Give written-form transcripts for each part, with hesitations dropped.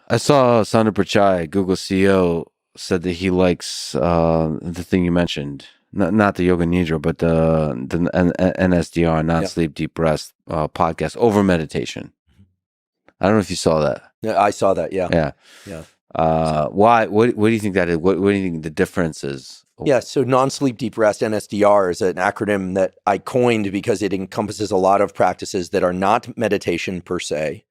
I saw Sundar Pichai, Google CEO, said that he likes the thing you mentioned, not the Yoga Nidra, but the NSDR, not Yeah. sleep deep rest podcast over meditation. I don't know if you saw that. Yeah, I saw that. Yeah. Yeah. Yeah. Why? What do you think that is? What do you think the difference is? Yeah, so non-sleep deep rest, NSDR, is an acronym that I coined because it encompasses a lot of practices that are not meditation per se,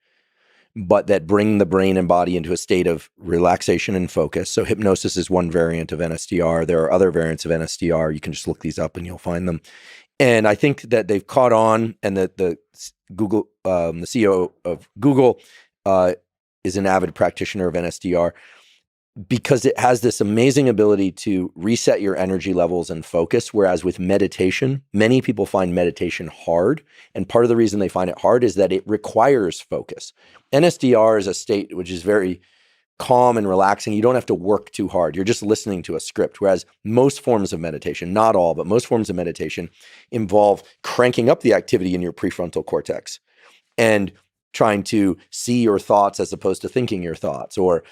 but that bring the brain and body into a state of relaxation and focus. So hypnosis is one variant of NSDR. There are other variants of NSDR. You can just look these up and you'll find them. And I think that they've caught on, and that the Google, the CEO of Google, is an avid practitioner of NSDR, because it has this amazing ability to reset your energy levels and focus. Whereas with meditation, many people find meditation hard. And part of the reason they find it hard is that it requires focus. NSDR is a state which is very calm and relaxing. You don't have to work too hard. You're just listening to a script. Whereas most forms of meditation, not all, but most forms of meditation involve cranking up the activity in your prefrontal cortex and trying to see your thoughts as opposed to thinking your thoughts, or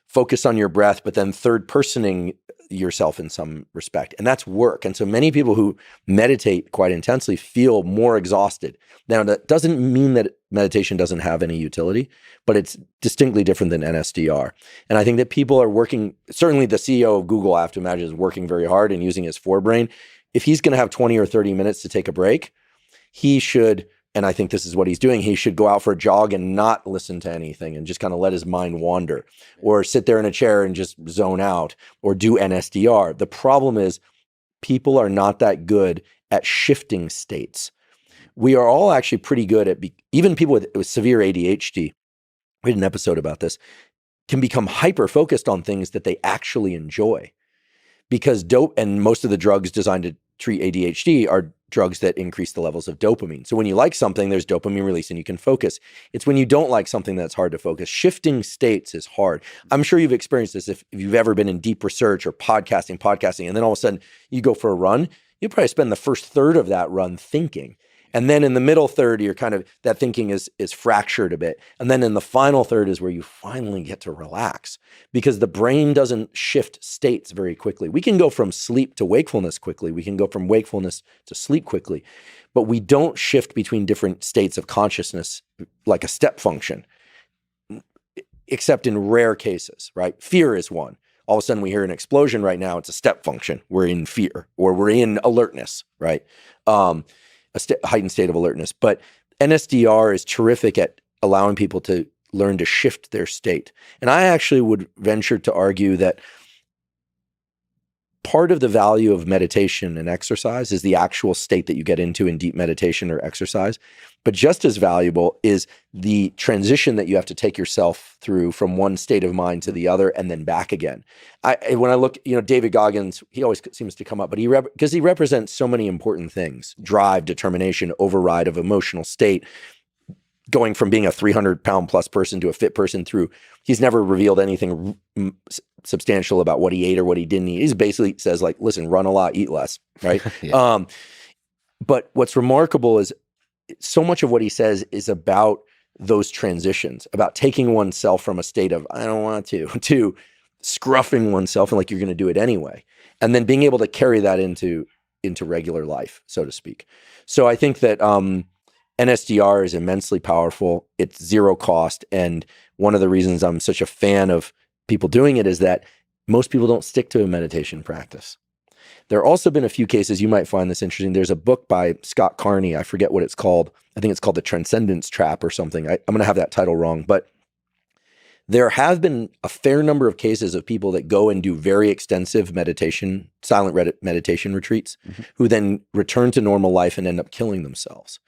focus on your breath, but then third personing yourself in some respect. And that's work. And so many people who meditate quite intensely feel more exhausted. Now, that doesn't mean that meditation doesn't have any utility, but it's distinctly different than NSDR. And I think that people are working, certainly the CEO of Google, I have to imagine, is working very hard and using his forebrain. If he's going to have 20 or 30 minutes to take a break, he should, and I think this is what he's doing, he should go out for a jog and not listen to anything and just kind of let his mind wander, or sit there in a chair and just zone out, or do NSDR. The problem is people are not that good at shifting states. We are all actually pretty good at, even people with severe ADHD, we had an episode about this, can become hyper-focused on things that they actually enjoy. Because and most of the drugs designed to treat ADHD are drugs that increase the levels of dopamine. So when you like something, there's dopamine release and you can focus. It's when you don't like something that's hard to focus. Shifting states is hard. I'm sure you've experienced this if you've ever been in deep research or podcasting, and then all of a sudden you go for a run, you probably spend the first third of that run thinking. And then in the middle third, you're kind of, that thinking is fractured a bit. And then in the final third is where you finally get to relax, because the brain doesn't shift states very quickly. We can go from sleep to wakefulness quickly. We can go from wakefulness to sleep quickly, but we don't shift between different states of consciousness like a step function, except in rare cases, right? Fear is one. All of a sudden we hear an explosion right now. It's a step function. We're in fear, or we're in alertness, right? Heightened state of alertness. But NSDR is terrific at allowing people to learn to shift their state. And I actually would venture to argue that part of the value of meditation and exercise is the actual state that you get into in deep meditation or exercise. But just as valuable is the transition that you have to take yourself through from one state of mind to the other and then back again. When I look, David Goggins, he always seems to come up, but because he represents so many important things: drive, determination, override of emotional state, going from being a 300-pound plus person to a fit person through. He's never revealed anything substantial about what he ate or what he didn't eat. He basically says, like, listen, run a lot, eat less, right? Yeah. But what's remarkable is so much of what he says is about those transitions, about taking oneself from a state of, I don't want to scruffing oneself and like you're going to do it anyway. And then being able to carry that into regular life, so to speak. So I think that NSDR is immensely powerful. It's zero cost. And one of the reasons I'm such a fan of people doing it is that most people don't stick to a meditation practice. There have also been a few cases, you might find this interesting. There's a book by Scott Carney. I forget what it's called. I think it's called The Transcendence Trap or something. I'm going to have that title wrong, but there have been a fair number of cases of people that go and do very extensive meditation, silent meditation retreats, who then return to normal life and end up killing themselves.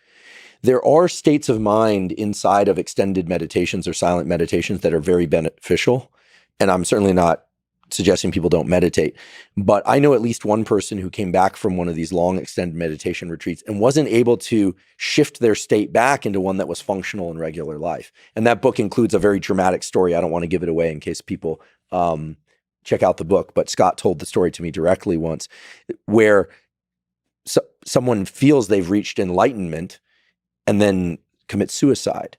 There are states of mind inside of extended meditations or silent meditations that are very beneficial. And I'm certainly not suggesting people don't meditate, but I know at least one person who came back from one of these long extended meditation retreats and wasn't able to shift their state back into one that was functional in regular life. And that book includes a very dramatic story. I don't want to give it away in case people check out the book, but Scott told the story to me directly once, where someone feels they've reached enlightenment and then commit suicide.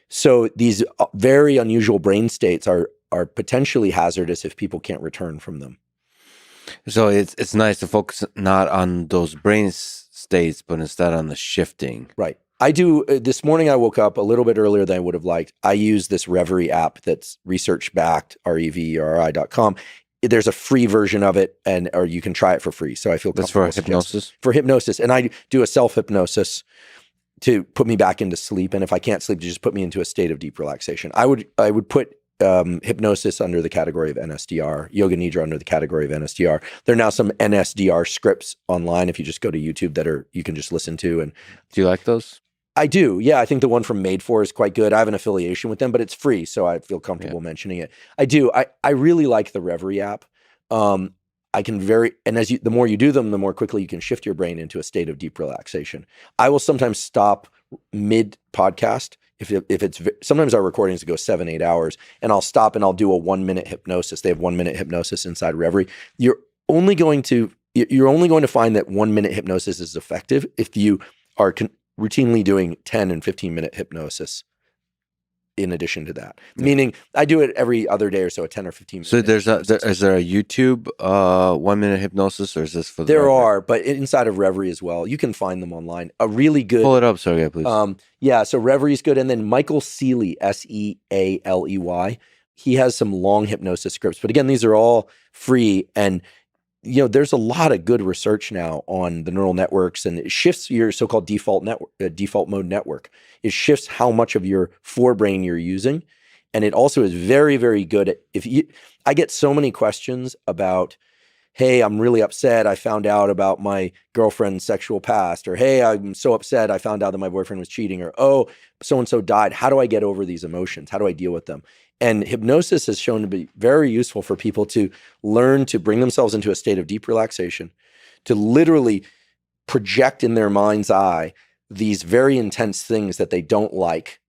So these very unusual brain states are potentially hazardous if people can't return from them. So it's nice to focus not on those brain states, but instead on the shifting. Right. I do. This morning I woke up a little bit earlier than I would have liked. I use this Reverie app that's research backed, REVERI.com. There's a free version of it, or you can try it for free. So I feel That's for comfortable hypnosis? for hypnosis. And I do a self-hypnosis to put me back into sleep. And if I can't sleep, to just put me into a state of deep relaxation. I would put hypnosis under the category of NSDR, Yoga Nidra under the category of NSDR. There are now some NSDR scripts online if you just go to YouTube that you can just listen to. And do you like those? I do. Yeah, I think the one from Made For is quite good. I have an affiliation with them, but it's free, so I feel comfortable mentioning it. I do. I really like the Reverie app. I can the more you do them, the more quickly you can shift your brain into a state of deep relaxation. I will sometimes stop mid podcast if it's sometimes our recordings go 7-8 hours, and I'll stop and I'll do a 1 minute hypnosis. They have 1 minute hypnosis inside Reverie. You're only going to find that 1 minute hypnosis is effective if you are routinely doing 10 and 15 minute hypnosis in addition to that. Meaning I do it every other day or so, a 10 or 15 minute. So is there a YouTube 1 minute hypnosis, or is this for the There are, but inside of Reverie as well. You can find them online. A really good pull it up, Sergey, please. Yeah, so Reverie's good. And then Michael Sealey, Sealey, he has some long hypnosis scripts. But again, these are all free. And there's a lot of good research now on the neural networks, and it shifts your so-called default mode network. It shifts how much of your forebrain you're using. And it also is very, very good at, I get so many questions about, hey, I'm really upset. I found out about my girlfriend's sexual past, or hey, I'm so upset. I found out that my boyfriend was cheating, or oh, so-and-so died. How do I get over these emotions? How do I deal with them? And hypnosis has shown to be very useful for people to learn to bring themselves into a state of deep relaxation, to literally project in their mind's eye these very intense things that they don't like.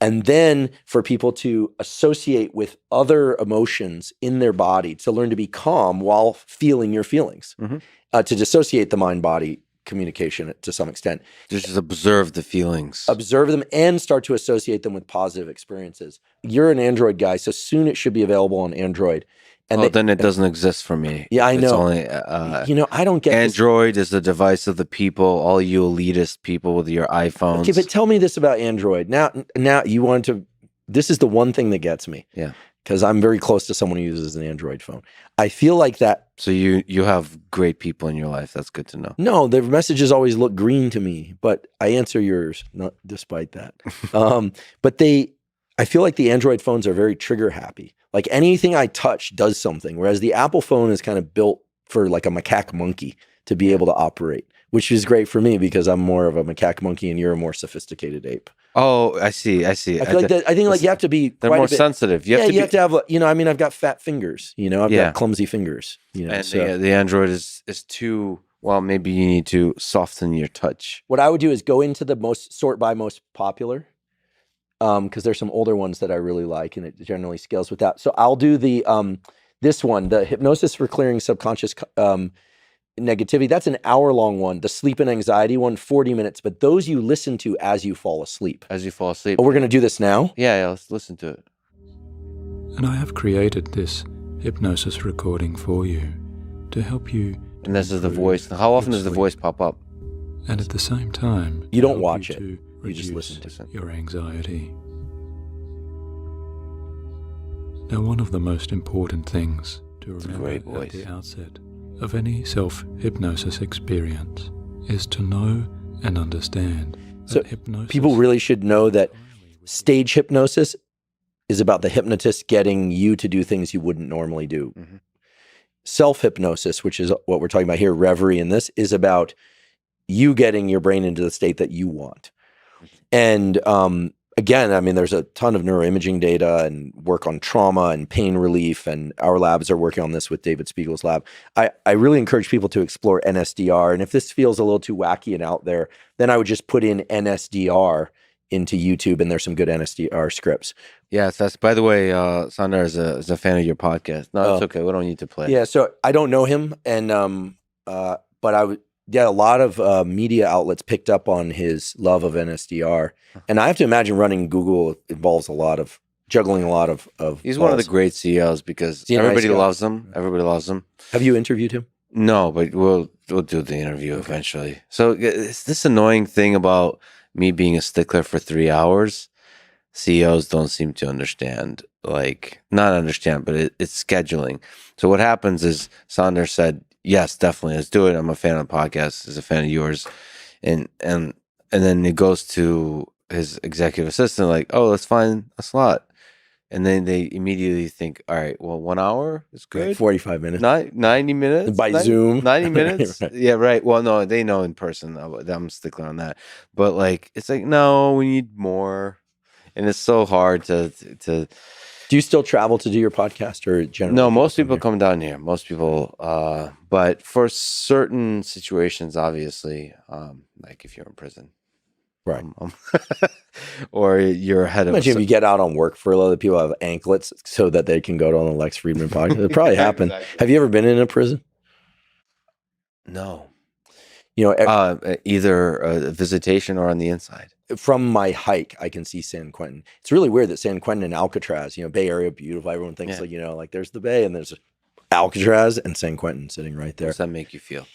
And then for people to associate with other emotions in their body, to learn to be calm while feeling your feelings, to dissociate the mind-body communication to some extent. Just observe the feelings. Observe them and start to associate them with positive experiences. You're an Android guy, so soon it should be available on Android. And then it doesn't exist for me. Yeah, I know. It's only, I don't get Android is the device of the people, all you elitist people with your iPhones. Okay, but tell me this about Android. Now you want to, this is the one thing that gets me. Yeah. Because I'm very close to someone who uses an Android phone. I feel like that. So you have great people in your life. That's good to know. No, the messages always look green to me, but I answer yours, not despite that. But I feel like the Android phones are very trigger happy. Like anything I touch does something, whereas the Apple phone is kind of built for like a macaque monkey to be able to operate, which is great for me because I'm more of a macaque monkey and you're a more sophisticated ape. Oh, I see. I think you have to be. They're more sensitive. You have to have. I've got fat fingers. I've got clumsy fingers. And the Android is too. Well, maybe you need to soften your touch. What I would do is go into the sort by most popular, because there's some older ones that I really like, and it generally scales with that. So I'll do this one, the hypnosis for clearing subconscious negativity. That's an hour-long one. The sleep and anxiety one, 40 minutes. But those you listen to as you fall asleep. As you fall asleep. Oh, we're going to do this now? Yeah, let's listen to it. And I have created this hypnosis recording for you to help you. And this is the voice. How often does the voice pop up? And at the same time, you don't watch it. You just listen to it. Your anxiety. Now, one of the most important things to remember at the outset of any self-hypnosis experience is to know and understand that hypnosis. People really should know that stage hypnosis is about the hypnotist getting you to do things you wouldn't normally do. Mm-hmm. Self-hypnosis, which is what we're talking about here, Reverie in this, is about you getting your brain into the state that you want. And again, I mean, there's a ton of neuroimaging data and work on trauma and pain relief, and our labs are working on this with David Spiegel's lab. I really encourage people to explore NSDR, and if this feels a little too wacky and out there, then I would just put in NSDR into YouTube, and there's some good NSDR scripts. Yes, that's, by the way, Sander is a fan of your podcast. No, it's okay. We don't need to play. Yeah, so I don't know him, and but Yeah, a lot of media outlets picked up on his love of NSDR. And I have to imagine running Google involves juggling a lot of He's balls. one of the great CEOs because everybody loves him. Everybody loves him. Have you interviewed him? No, but we'll do the interview eventually. So it's this annoying thing about me being a stickler for 3 hours. CEOs don't seem to understand, not understand, but it's scheduling. So what happens is Saunders said, yes, definitely, let's do it. I'm a fan of the podcast, is a fan of yours. And then it goes to his executive assistant, like, oh, let's find a slot. And then they immediately think, all right, well, 1 hour is good. Right, 45 minutes. 90 minutes? By Zoom? 90 minutes? Right. Yeah, right. Well, no, they know in person. I'm a stickler on that. But it's like, no, we need more. And it's so hard to. Do you still travel to do your podcast or generally? No, most people come down here. Most people, but for certain situations, obviously, like if you're in prison. Right. Or you're ahead of. Imagine if you get out on work furlough, that people have anklets so that they can go to on the Lex Fridman podcast. It probably happened. Exactly. Have you ever been in a prison? No. Either a visitation or on the inside. From my hike, I can see San Quentin. It's really weird that San Quentin and Alcatraz, Bay Area, beautiful. Everyone thinks there's the Bay and there's Alcatraz and San Quentin sitting right there. How does that make you feel?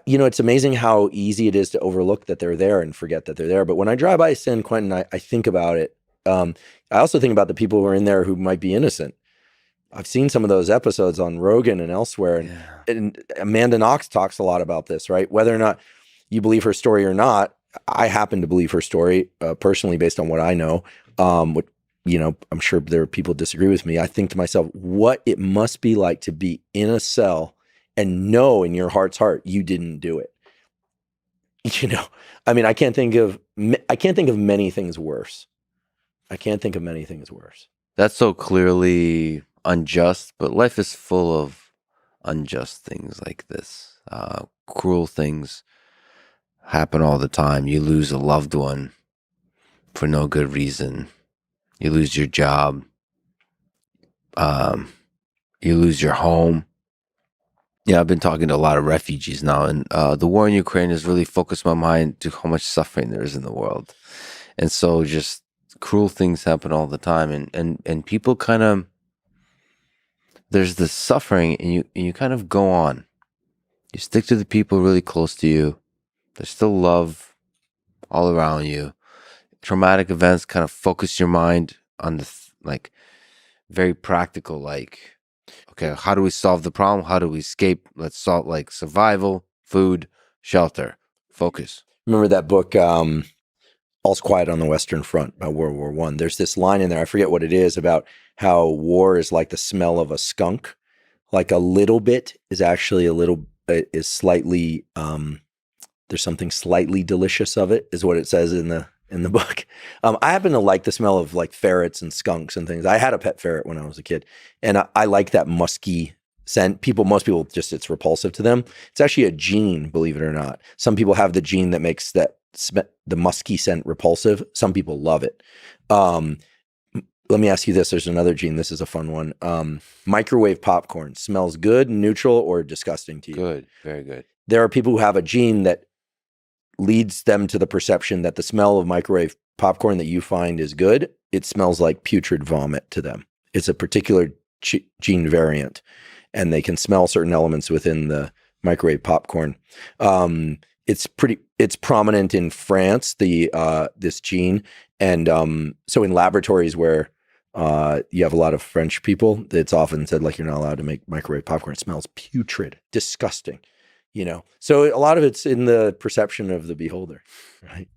It's amazing how easy it is to overlook that they're there and forget that they're there. But when I drive by San Quentin, I think about it. I also think about the people who are in there who might be innocent. I've seen some of those episodes on Rogan and elsewhere. And Amanda Knox talks a lot about this, right? Whether or not you believe her story or not, I happen to believe her story personally based on what I know. I'm sure there are people who disagree with me. I think to myself, what it must be like to be in a cell and know in your heart's heart you didn't do it. I can't think of many things worse. That's so clearly unjust, but life is full of unjust things like this. Cruel things happen all the time. You lose a loved one for no good reason. You lose your job. You lose your home. Yeah, I've been talking to a lot of refugees now, and the war in Ukraine has really focused my mind to how much suffering there is in the world. And so just cruel things happen all the time, and people kind of, there's this suffering, and you kind of go on. You stick to the people really close to you. There's still love all around you. Traumatic events kind of focus your mind on the very practical, okay, how do we solve the problem? How do we escape? Let's solve survival, food, shelter, focus. Remember that book, All's Quiet on the Western Front by World War I? There's this line in there, I forget what it is, about how war is like the smell of a skunk. Like a little bit is actually is slightly, there's something slightly delicious of it, is what it says in the book. I happen to like the smell of ferrets and skunks and things. I had a pet ferret when I was a kid, and I like that musky scent. Most people it's repulsive to them. It's actually a gene, believe it or not. Some people have the gene that makes the musky scent repulsive. Some people love it. Let me ask you this. There's another gene. This is a fun one. Microwave popcorn smells good, neutral, or disgusting to you? Good, very good. There are people who have a gene that leads them to the perception that the smell of microwave popcorn that you find is good. It smells like putrid vomit to them. It's a particular gene variant, and they can smell certain elements within the microwave popcorn. It's prominent in France, this gene. And so in laboratories where you have a lot of French people, it's often said you're not allowed to make microwave popcorn. It smells putrid, disgusting. So a lot of it's in the perception of the beholder, right?